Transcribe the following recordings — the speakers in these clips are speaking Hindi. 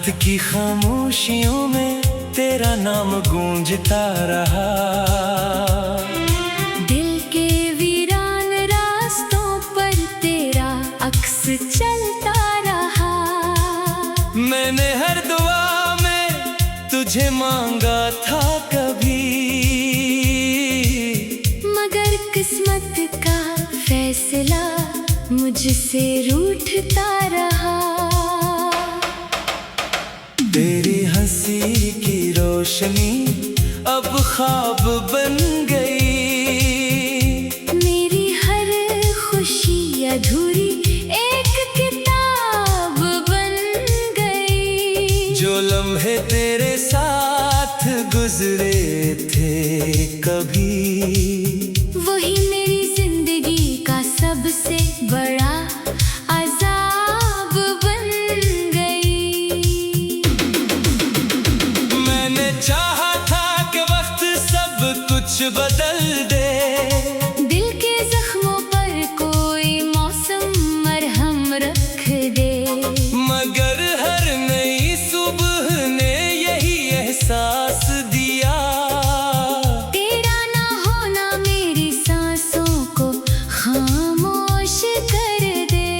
रात की खामोशियों में तेरा नाम गूंजता रहा। दिल के वीरान रास्तों पर तेरा अक्स चलता रहा। मैंने हर दुआ में तुझे मांगा था कभी, मगर किस्मत का फैसला मुझसे रूठता रहा। तेरी हंसी की रोशनी अब ख्वाब बन गई। मेरी हर खुशी अधूरी एक किताब बन गई। जो लम्हे तेरे साथ गुजरे थे कभी, वही मेरी जिंदगी का सबसे बड़ा अज़ाब बन गई। मैंने चाहा था कि वक्त सब कुछ बदल दे, दिल के जख्मों पर कोई मौसम मरहम रख दे। मगर हर नई सुबह ने यही एहसास दिया, तेरा ना होना मेरी सांसों को खामोश कर दे।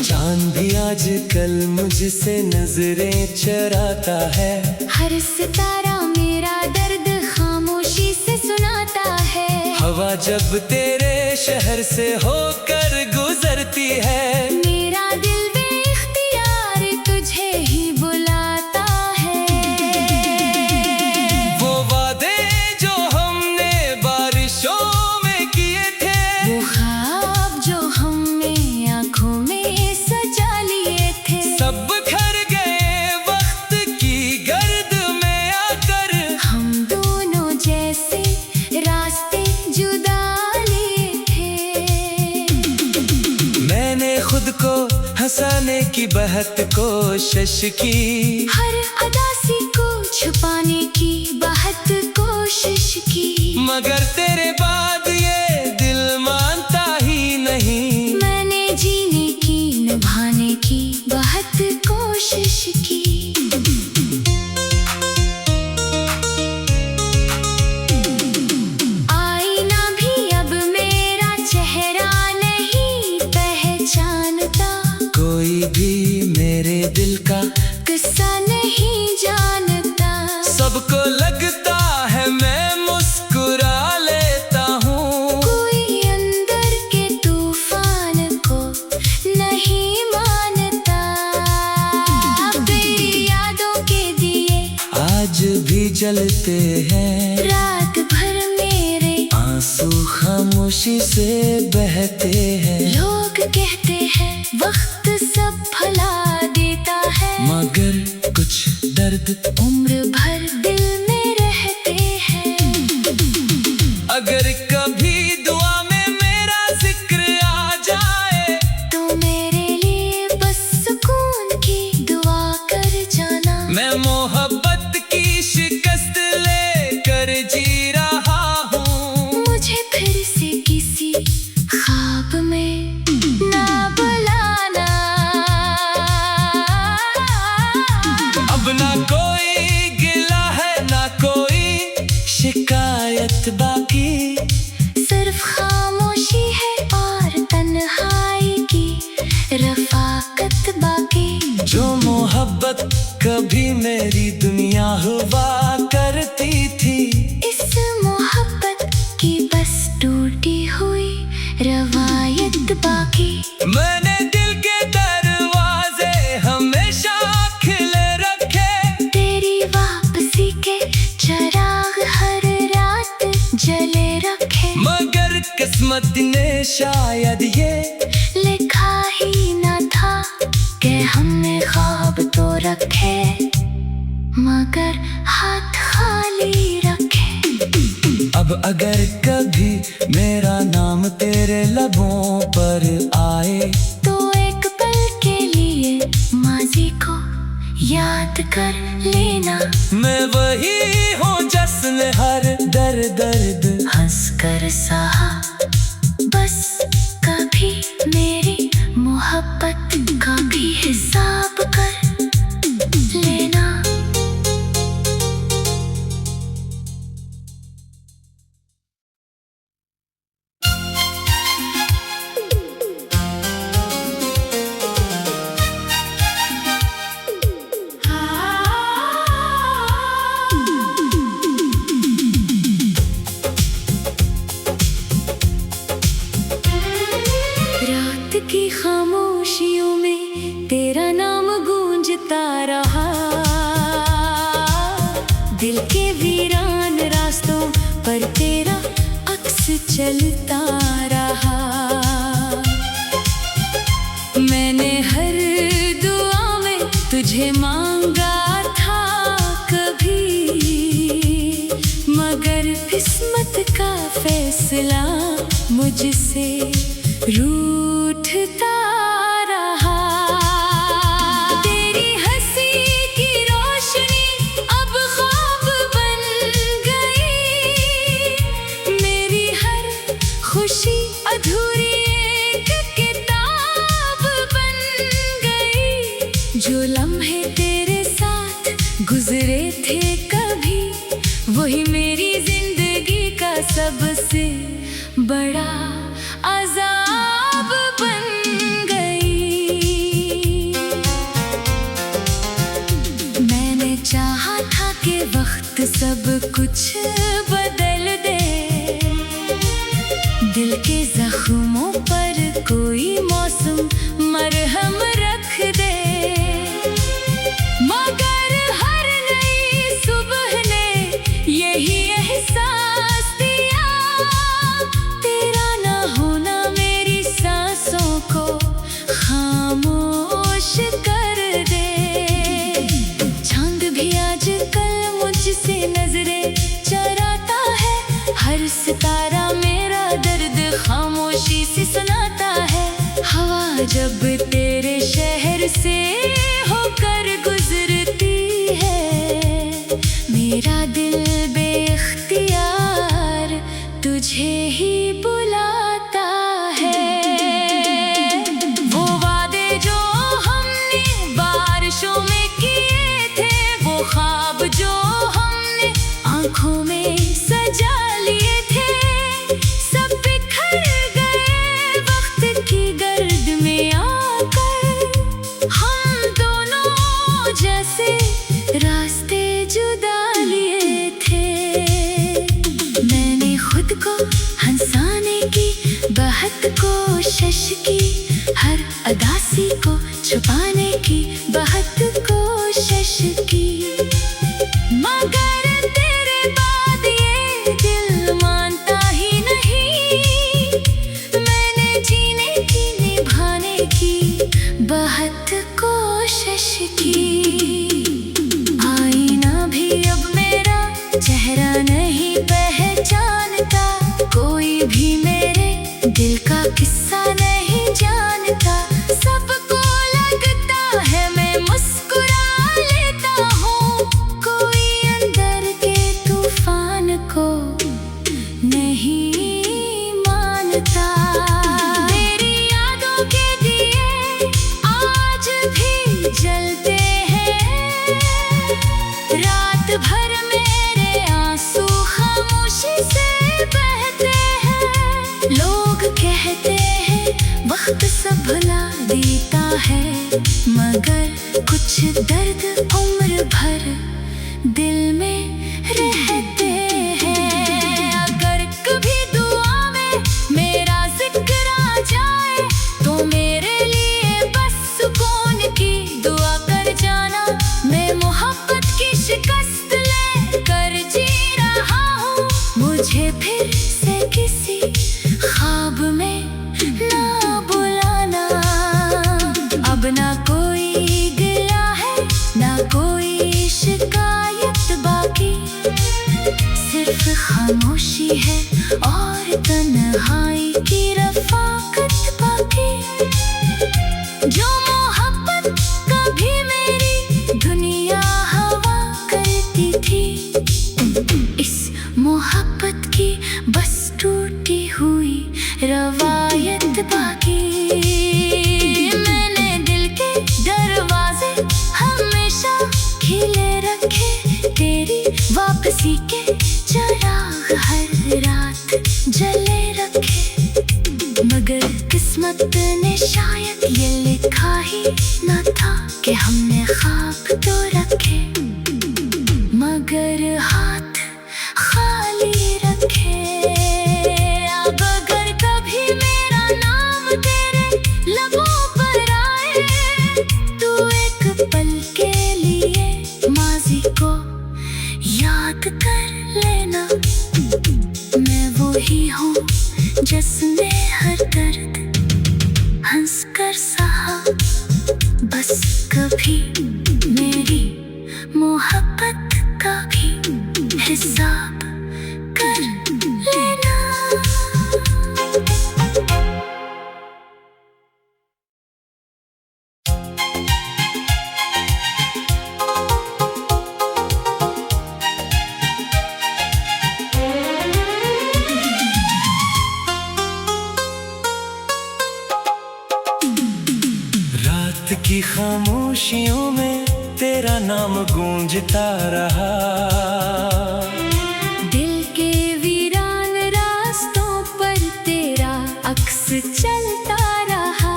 चांद भी आजकल मुझसे नजरें चराता है। हर सितारा मेरा दर्द खामोशी से सुनाता है। हवा जब तेरे शहर से होकर गुजरती है, मेरा दिल बेइख्तियार तुझे ही बुलाता है। वो वादे जो हमने बारिशों में किए थे, वो ख्वाब जो हमने आँखों में सजा लिए थे, सब बिखर गए वक्त की गर्द में आकर। हम दोनों जैसे रास्ते जुदा लिए थे। मैंने खुद को हंसाने की बहुत कोशिश की, हर अदासी को छुपाने की बहुत कोशिश की, मगर तेरे बाद ये दिल मानता ही नहीं। मैंने जीने की निभाने की बहुत कोशिश की। आईना भी अब मेरा चेहरा नहीं पहचानता, कोई भी मेरे दिल का किस्सा नहीं जानता। सबको लगता है मैं मुस्कुरा लेता हूँ, कोई अंदर के तूफान को नहीं मानता। तेरी यादों के दिए आज भी जलते हैं। रात भर मेरे आंसू खामोशी से बहते हैं। लोग कहते हैं वक्त सब भुला देता है, मगर कुछ दर्द उम्र भर दिल में रहते हैं। अगर कभी दुआ में मेरा जिक्र आ जाए, तो मेरे लिए बस सुकून की दुआ कर जाना। मैं मोहब्बत की शिकस्त लेकर जी रहा हूँ। मुझे फिर से किसी ख्वाब में ना बुलाना। अब ना कोई गिला है ना कोई शिकायत बाकी, सिर्फ खामोशी है और तन्हाई की रफाकत बाकी। जो मोहब्बत कभी मेरी दुनिया हुआ करती थी, इस मोहब्बत की बस टूटी हुई रवायत बाकी। मैंने दिल के दरवाजे हमेशा खिले रखे, तेरी वापसी के चिराग हर रात जले रखे, मगर किस्मत ने शायद ये लिखा ही ना था कि हमने ख्वाब तो रखे, मगर हाथ खाली रखे। अब अगर कभी मेरा नाम तेरे लबों पर आए, तो एक पल के लिए माजी को याद कर लेना। मैं वही हूँ जिसने हर दर्द हंस कर सहा, बस कभी मेरी मोहब्बत का भी हिसाब कर। तेरा नाम गूंजता रहा, दिल के वीरान रास्तों पर तेरा अक्स चलता रहा। मैंने हर दुआ में तुझे मांगा था कभी, मगर किस्मत का फैसला मुझसे रूठता रहा। तेरी हंसी की रोशनी अब ख्वाब बन गई, मेरी हर खुशी अधूरी एक किताब बन गई। जो लम्हे तेरे साथ गुजरे थे कभी, वही मेरी जिंदगी का सबसे बड़ा अज़ाब बन गई। मैंने चाहा था कि वक्त सब कुछ बदल दे, दिल के जख्मों पर कोई मौसम मरहम रख दे, मगर हर नई सुबह ने यही एहसास दिया, तेरा ना होना मेरी सांसों को खामोश कर दे। चांद भी आजकल मुझसे नजरें चराता है, हर सितारा मेरा दर्द खामोशी से सुनाता है। हवा जब तेरे शहर से होकर गुजरती है, मेरा दिल बेख्तियार तुझे ही बुलाता है। वो वादे जो हमने बारिशों में किए थे, वो ख्वाब जो हमने आंखों में सजा लिए थे, सब बिखर गए वक्त की गर्द में आकर। हम दोनों जैसे रास्ते जुदा लिए थे, मैंने खुद को हंसाने की बहुत कोशिश की, हर अदासी को छुपाने की बहुत कोशिश की, मगर तेरे बाद ये दिल मानता ही नहीं। मैंने जीने की निभाने की बहुत कोशिश की, आईना भी अब मेरा चेहरा नहीं पहचानता, कोई भी मेरे दिल का किस्सा नहीं जानता। सबको लगता है मैं मुस्कुरा लेता हूँ, कोई अंदर के तूफान को नहीं मानता। तेरी यादों के दिए आज भी जलते हैं, रात भर मेरे आंसू खामोशी से बहते हैं। लोग कहते हैं वक्त सब भुला देता है, मगर कुछ दर्द उम्र भर दिल में रहते हैं। अगर कभी दुआ में मेरा जिक्र आ जाए, तो मेरे लिए बस सुकून की दुआ कर जाना। मैं मोहब्बत की शिकस्त लेकर जी रहा हूँ, मुझे फिर से किसी ख्वाब में ना बुलाना। अब ना कोई गिला है ना कोई शिकायत बाकी, सिर्फ खामोशी है और तन्हाई की रफ़ाकत बाकी। जो मोहब्बत कभी मेरी दुनिया हवा करती थी, इस मोहब्बत की बस टूटी हुई रवायत बाकी। मैंने दिल के दरवाजे हमेशा खिले रखे, तेरी वापसी के चिराग हर रात जले रखे, मगर किस्मत ने शायद ये लिखा ही न था कि हमने ख्वाब तो रखे, मगर हाथ खाली रखे। अब अगर कभी मेरा नाम तेरे लबों पर आए, तू कभी मेरी मोहब्बत का भी हिसाब कर लेना। रात की खामोशियों में तेरा नाम गूंजता रहा, दिल के वीरान रास्तों पर तेरा अक्स चलता रहा।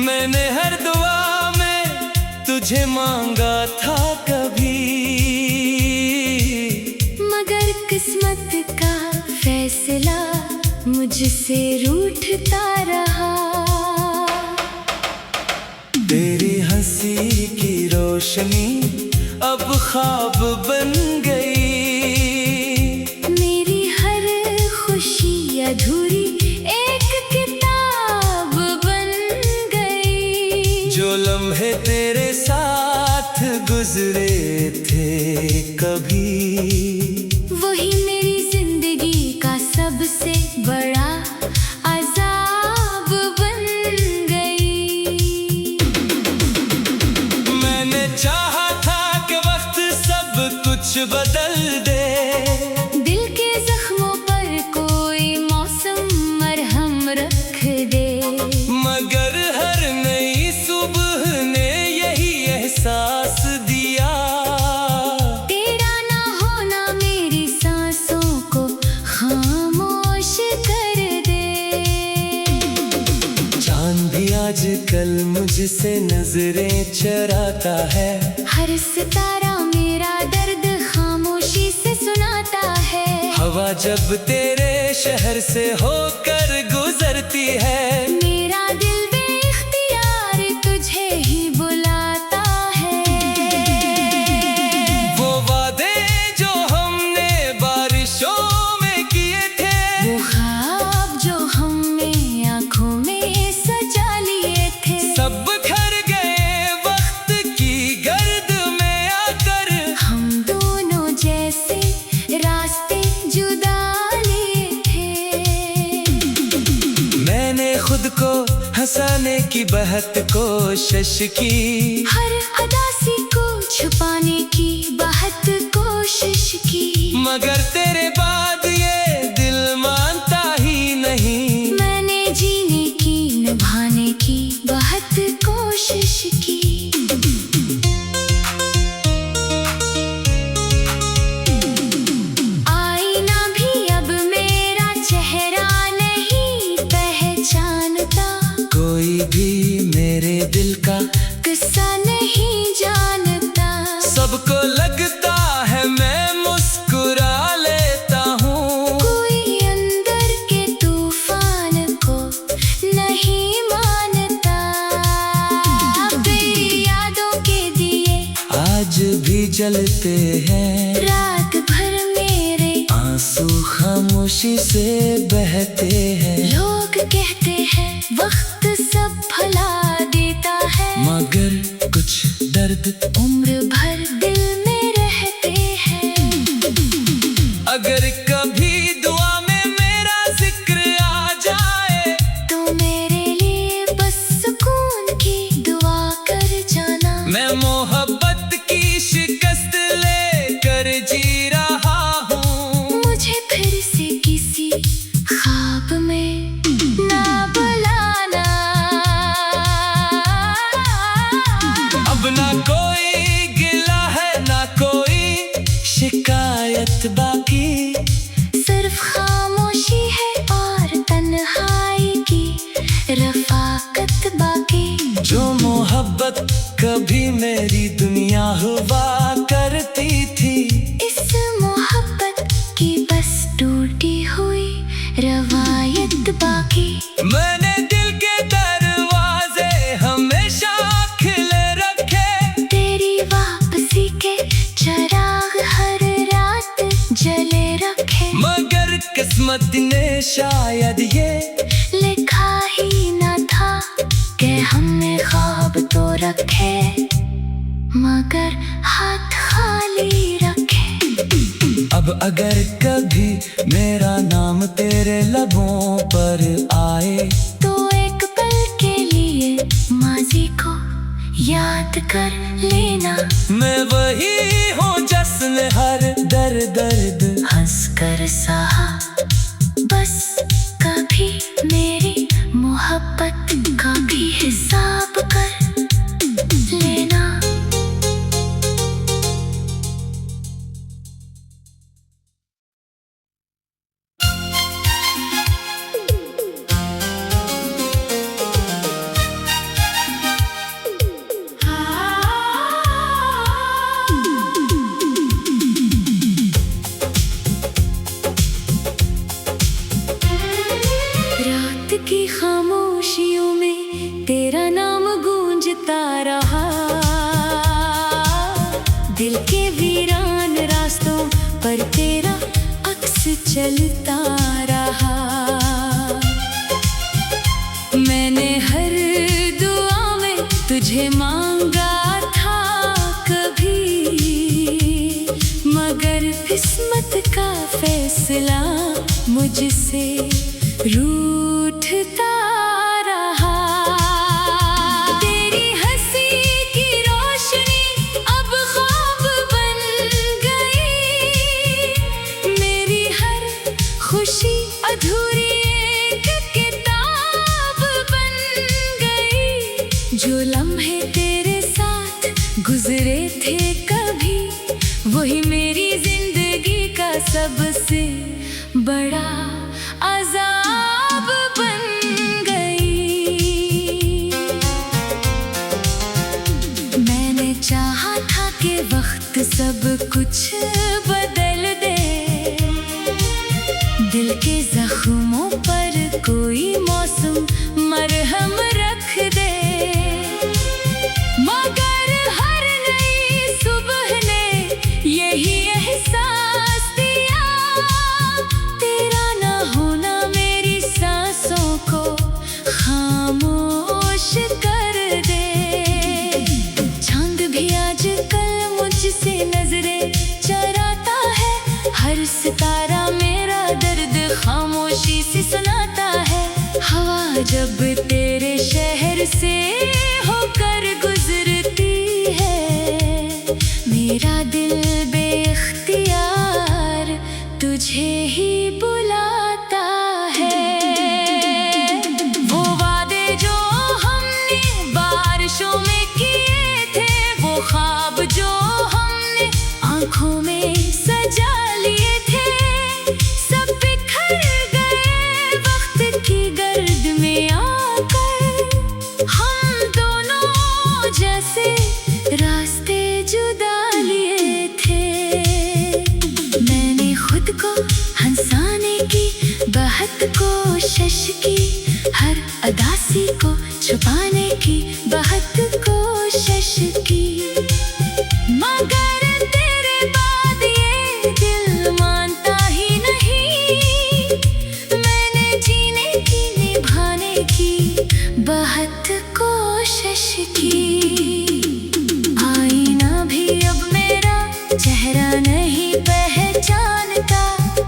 मैंने हर दुआ में तुझे मांगा था कभी, मगर किस्मत का फैसला मुझसे रूठता रहा। तेरी हंसी की रोशनी अब ख्वाब बन गई, मेरी हर खुशी अधूरी एक किताब बन गई। जो लम्हे तेरे साथ गुजरे थे कभी, वही मेरी जिंदगी का सबसे बड़ा अजाब बन गई। मैंने चाहा था कि वक्त सब कुछ बदल दे, दिल के जख्मों पर कोई मौसम मरहम रख दे, मगर हर नई सुबह ने यही एहसास दिया, तेरा ना होना मेरी सांसों को खामोश कर दे। चांद भी आजकल मुझसे नजरें चराता है, हर सितारा मेरा दर्द खामोशी से सुनाता है। हवा जब तेरे शहर से होकर गुजरती है, मेरा दिल बेइख्तियार तुझे ही बुलाता है। वो वादे जो हमने बारिशों में किए थे, वो ख्वाब जो हमने आँखों में सजा लिए थे, सब बिखर गए वक्त की गर्द में आकर। हम दोनों जैसे रास्ते जुदा लिए थे। मैंने खुद को हंसाने की बहुत कोशिश की, हर अदासी को छुपाने की बहुत कोशिश की, मगर तेरे बाद ये दिल मानता ही नहीं। मैंने जीने की निभाने की बहुत कोशिश की। आईना भी अब मेरा चेहरा नहीं पहचानता, कोई भी मेरे दिल का किस्सा नहीं जानता। सबको लगता है मैं मुस्कुरा लेता हूँ, कोई अंदर के तूफान को नहीं मानता। तेरी यादों के दिए आज भी जलते हैं, रात भर मेरे आंसू खामोशी से बहते हैं। लोग कहते हैं वक्त सब भुला देता है, मगर कुछ दर्द उम्र भर दिल में रहते हैं। अगर कभी दुआ में मेरा जिक्र आ जाए, तो मेरे लिए बस सुकून की दुआ कर जाना। मैं मोहब्बत की शिकस्त लेकर जी रहा हूँ, मुझे फिर से किसी ख्वाब में ना बुलाना। अब ना कोई गिला है ना कोई शिकायत बाकी, सिर्फ खामोशी है और तन्हाई की रफाकत बाकी। जो मोहब्बत कभी मेरी दुनिया हुआ करती थी, इस मोहब्बत की बस टूटी हुई रवायत बाकी। मैंने दिल के दरवाजे हमेशा खिले रखे, तेरी वापसी के चिराग हर रात जले रखे, मगर किस्मत ने शायद ये लिखा ही न था कि हमने ख्वाब तो रखे। रखे, मगर हाथ खाली रखे। अब अगर कभी मेरा नाम तेरे लबों पर आए, तो एक पल के लिए माजी को याद कर लेना। मैं वही हूँ जिसने हर दर्द हंस कर सहा, बस कभी मेरी मोहब्बत का भी हिसाब कर लेना। रात की खामोशियों में तेरा नाम गूंजता रहा, दिल के वीरान रास्तों पर तेरा अक्स चलता रहा। मैंने हर दुआ में तुझे मांगा था कभी, मगर किस्मत का फैसला मुझसे रूठता रहा। तेरी हंसी की रोशनी अब ख्वाब बन गई, मेरी हर खुशी अधूरी एक किताब बन गई। जो लम्हे तेरे साथ गुजरे थे कभी, वही मेरी जिंदगी का सबसे बड़ा अज़ाब बन गई। मैंने चाहा था कि वक्त सब कुछ बदल दे, दिल के जख्मों पर कोई मौसम मरहम रख दे, मगर हर नई सुबह ने यही एहसास दिया, तेरा ना होना मेरी सांसों को खामोश कर दे। चांद भी आजकल मुझसे नजरें चराता है, हर सितारा मेरा दर्द खामोशी से सुनाता है। हवा जब तेरे शहर से होकर गुजरती है, मेरा दिल बेख्तियार तुझे ही बुलाता है। वो वादे जो हमने बारिशों में किए थे, वो ख्वाब जो हमने आंखों में सजा लिए थे, सब बिखर गए वक्त की गर्द में आकर। हम दोनों जैसे रास्ते जुदा लिए थे, मैंने खुद को हंसाने की बहुत कोशिश की, हर अदासी को छुपाने की बहुत कोशिश की, मगर तेरे बाद ये दिल मानता ही नहीं। मैंने जीने की निभाने की बहुत कोशिश की, आईना भी अब मेरा चेहरा नहीं पहचानता,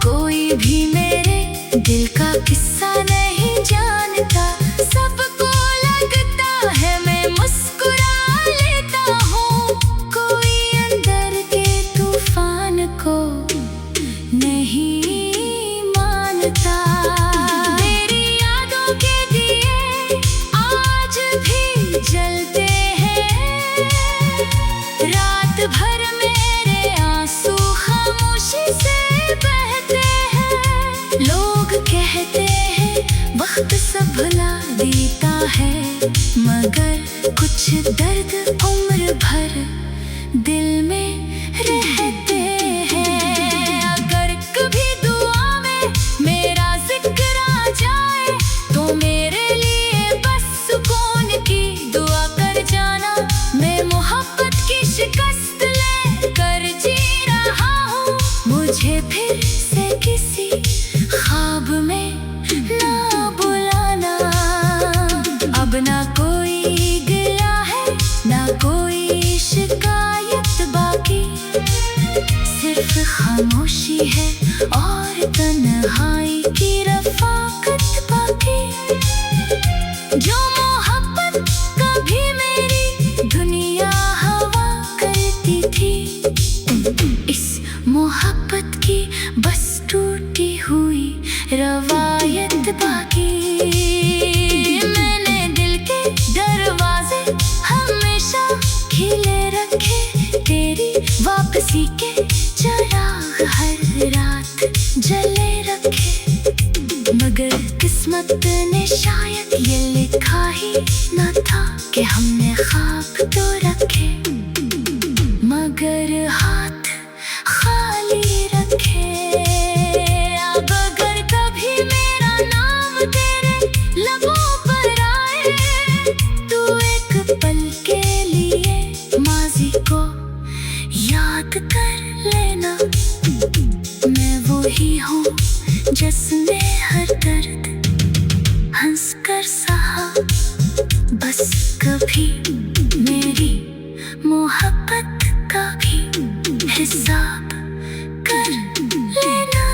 कोई भी मेरे दिल का किस्सा नहीं जानता। सबको लगता है मैं मुस्कुरा लेता हूँ, कोई अंदर के तूफान को नहीं मानता। मेरी यादों के दिए आज भी जलते हैं, रात भर मेरे आंसू खामोशी से बहते हैं। लोग कहते हैं वक्त सब भुला देता है, मगर कुछ दर्द उम्र भर दिल में रहते हैं। अगर कभी दुआ में मेरा जिक्र आ जाए, तो मेरे लिए बस सुकून की दुआ कर जाना। मैं मोहब्बत की शिकस्त ले कर जी रहा हूँ, मुझे फिर से किसी ख्वाब में ना बुलाना। अब ना कोई गिला है ना है और तन्हाई की रफाकत बाकी। जो मोहब्बत कभी मेरी दुनिया हवा करती थी, इस मोहब्बत की बस टूटी हुई रवायत बाकी। मैंने दिल के दरवाजे हमेशा खिले रखे, तेरी वापसी के चिराग हर रात जले रखे। मगर किस्मत ने शायद ये लिखा ही न था कि हमने ख्वाब तो रखे, मगर हाथ खाली रखे। अब अगर कभी मेरा नाम तेरे लबों पर आए, तू एक पल के लिए माजी को याद कर लेना। मैं वो ही हूँ जिसने हर दर्द हंस कर सहा, बस कभी मेरी मोहब्बत का भी हिसाब कर लेना।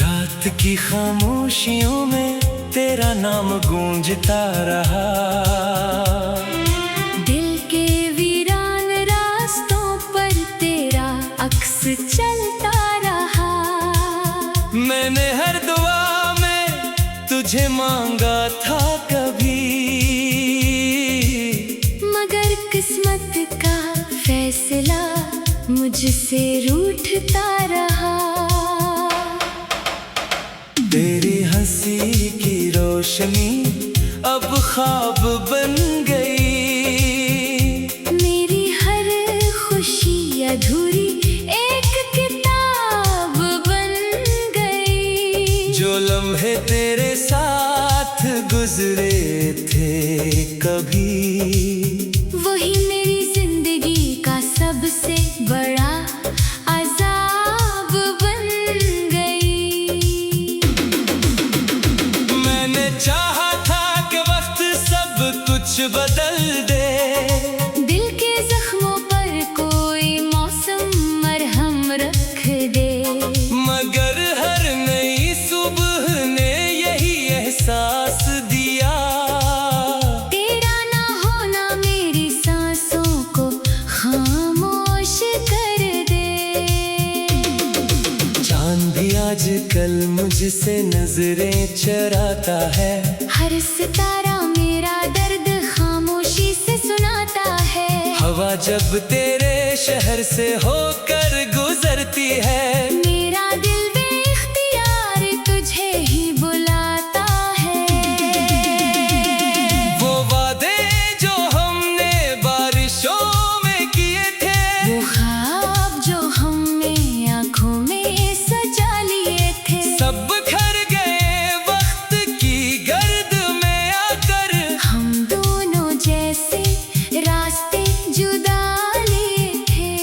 रात की खामोशियों में तेरा नाम गूंजता रहा। दिल के वीरान रास्तों पर तेरा अक्स चलता रहा। मैंने हर दुआ में तुझे मांगा था कभी, मगर किस्मत का फैसला मुझसे रूठता रहा। तेरी हंसी की रोशनी अब ख्वाब बन गई। मेरी हर खुशी अधूरी एक किताब बन गई। जो लम्हे तेरे साथ गुजरे थे कभी, वही मेरी जिंदगी का सबसे बड़ा अजाब बन गई। मैंने चाहा था कि वक्त सब कुछ बदल दे, दिल के जख्मों पर कोई मौसम मरहम रख दे, मगर हर नई सुबह ने यही एहसास दिया। तेरा ना होना मेरी सांसों को खामोश कर दे। चांद भी आजकल मुझसे नजरें चराता है, हर सितारा मेरा दर्द खामोशी से सुनाता है। हवा जब तेरे शहर से होकर गुजरती है, मेरा दिल बेइख्तियार तुझे ही बुलाता है। वो वादे जो हमने बारिशों में किए थे, वो ख्वाब जो हमने आँखों में सजा लिए थे, सब बिखर गए वक्त की गर्द में आकर। हम दोनों जैसे रास्ते जुदा लिए थे।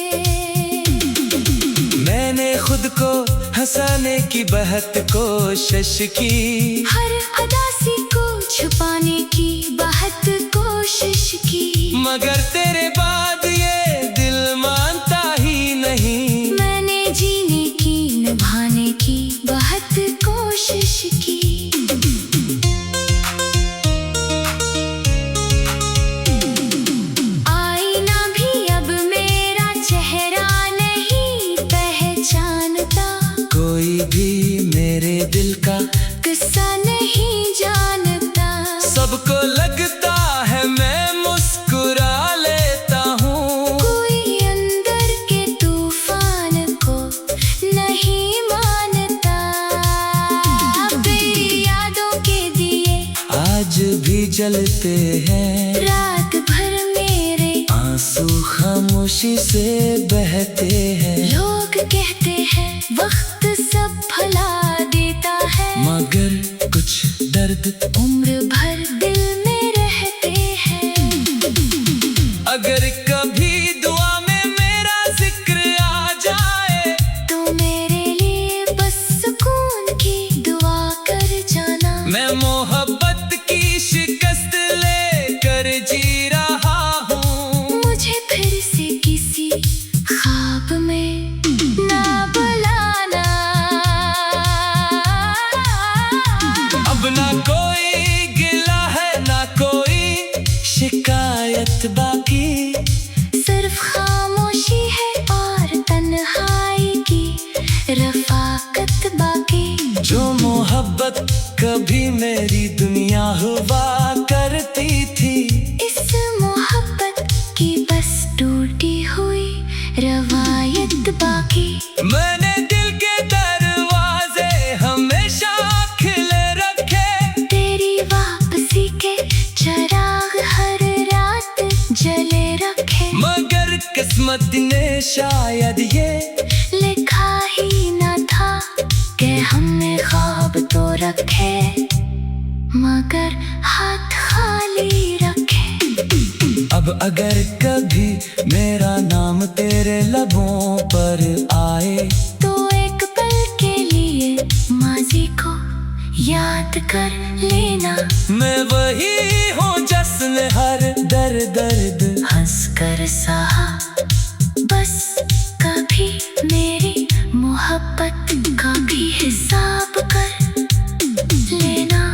मैंने खुद को हंसाने की बहुत कोशिश की, हर अदासी को छुपाने की बहुत कोशिश की, मगर तेरे बाद ये दिल मानता ही नहीं। मैंने जीने की निभाने की बहुत कोशिश की। आईना भी अब मेरा चेहरा नहीं पहचानता, कोई भी मेरे दिल का किस्सा नहीं जानता। सबको लगता है मैं मुस्कुरा लेता हूँ, कोई अंदर के तूफान को नहीं मानता। तेरी यादों के दिए आज भी जलते हैं, रात भर मेरे आंसू खामोशी से बहते हैं। लोग कहते हैं वक्त सब भुला देता है, मगर कुछ दर्द उम्र भर दिल में रहते हैं। अगर कभी कोई गिला है ना कोई शिकायत बाकी। सिर्फ खामोशी है और तन्हाई की रफाकत बाकी। जो मोहब्बत कभी मेरी दुनिया हुआ करती थी, इस मोहब्बत की बस टूटी हुई रवायत बाकी। मैंने दिल के दरवाजे हमेशा खिले रखे, तेरी वापसी के चिराग हर रात जले रखे। मगर किस्मत ने शायद ये लिखा ही न था कि हमने ख्वाब तो रखे मगर हाथ खाली रखे। अब अगर कभी मेरा नाम तेरे लबों पर आए, तो एक पल के लिए माजी को याद कर लेना। मैं वही हूँ जिसने हर दर्द हंस कर सहा, बस कभी मेरी मोहब्बत का भी हिसाब कर लेना।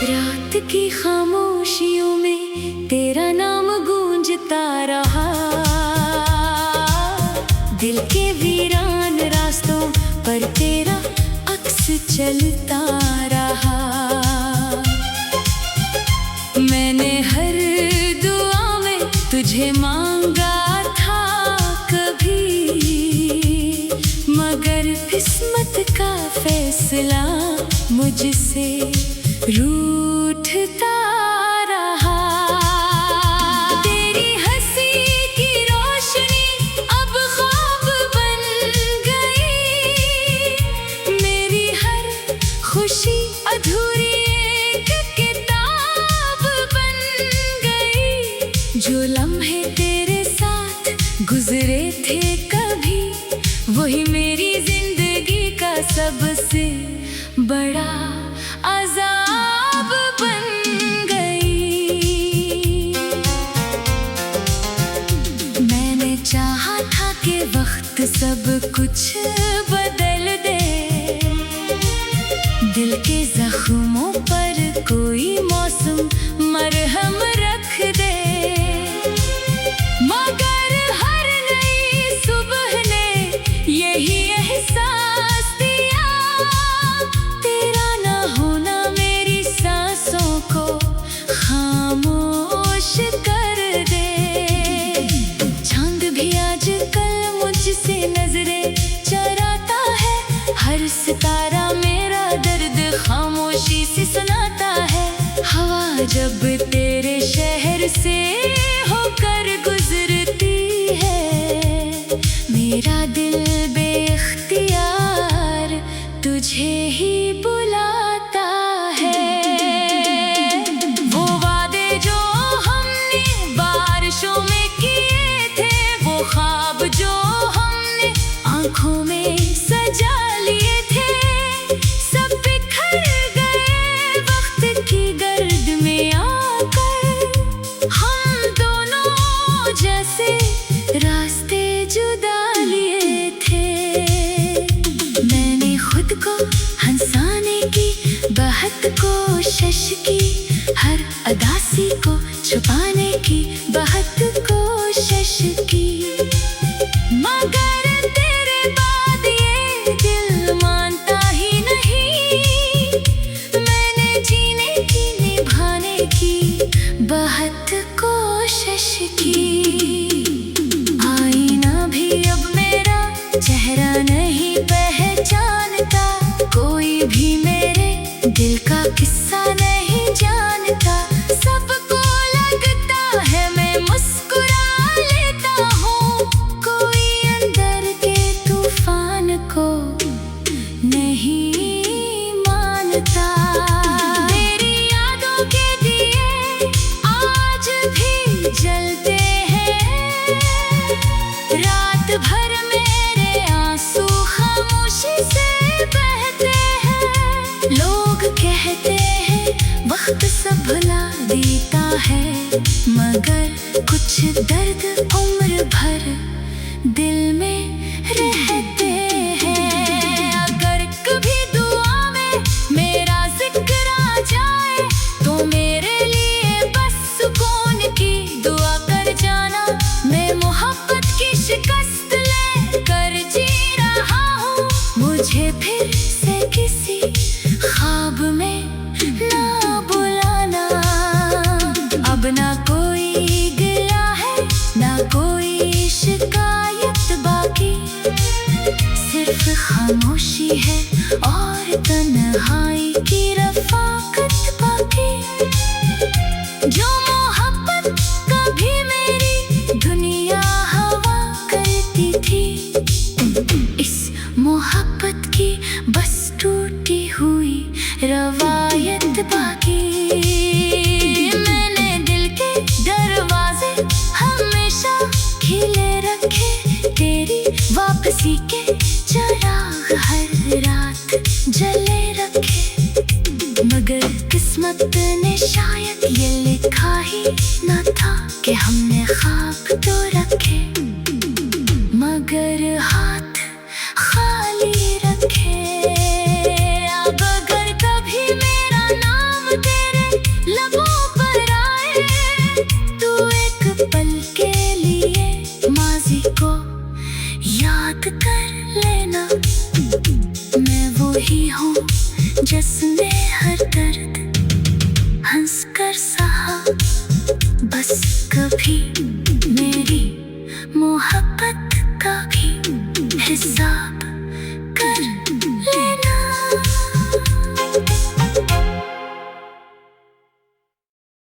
रात की खामोशियों में तेरा नाम गूंजता रहा, दिल के वीरान रास्तों पर तेरा अक्स चलता रहा। मैंने हर दुआ में तुझे मांगा था कभी, मगर किस्मत का फैसला मुझसे रूठता रहा। तेरी हंसी की रोशनी अब ख्वाब बन गई, मेरी हर खुशी अधूरी एक किताब बन गई। जो लम्हे तेरे साथ गुजरे थे कभी, वही मेरी जिंदगी का सबसे बड़ा अज़ाब बन गई। मैंने चाहा था कि वक्त सब कुछ बदल दे, दिल के जख्मों पर कोई मौसम मरहम रख दे। मगर हर नई सुबह ने यही एहसास दिया, तेरा ना होना मेरी सांसों को खामोश कर दे। चांद भी आजकल मुझसे नजरें चराता है, हर सितारा मेरा दर्द खामोशी से सुनाता है। हवा जब तेरे शहर से होकर गुजरती है, मेरा दिल बेख्तियार तुझे ही बुलाता है। वो वादे जो हमने बारिशों में किए थे, वो ख्वाब जो हमने आंखों में सजा लिए थे, सब बिखर गए वक्त की गर्द में। भर मेरे आंसू खामोशी से बहते हैं। लोग कहते हैं वक्त सब भुला देता है, मगर कुछ दर्द उम्र भर दिल में रहते हैं। अगर कभी दुआ में मेरा जिक्र आ जाए तो मेरे लिए बस सुकून की दुआ कर जाना। मैं मोहब्बत की शिकस्त लेकर जी रहा हूँ, मुझे फिर से किसी ख्वाब में ना बुलाना। अब ना कोई गिला है ना कोई शिकायत बाकी, सिर्फ खामोशी है और तन्हाई की रफ़ाक़त बाकी। जो मोहब्बत कभी मेरी दुनिया हवा करती थी, इस मोहब्बत की बस टूटी हुई रवायत बाकी। मैंने दिल के दरवाजे हमेशा खिले रखे, तेरी वापसी के चिराग हर रात जले रखे। मगर किस्मत ने शायद ये लिखा ही न था कि हमने ख्वाब तो रखे, मगर हाथ खाली रखे। अब अगर कभी मेरा नाम तेरे लबों पर आए तो एक पल के लिए माजी को याद कर लेना। मैं वो ही हूँ जिसने हर दर्द हंस कर सहा, बस कभी मेरी मोहब्बत का भी हिसाब कर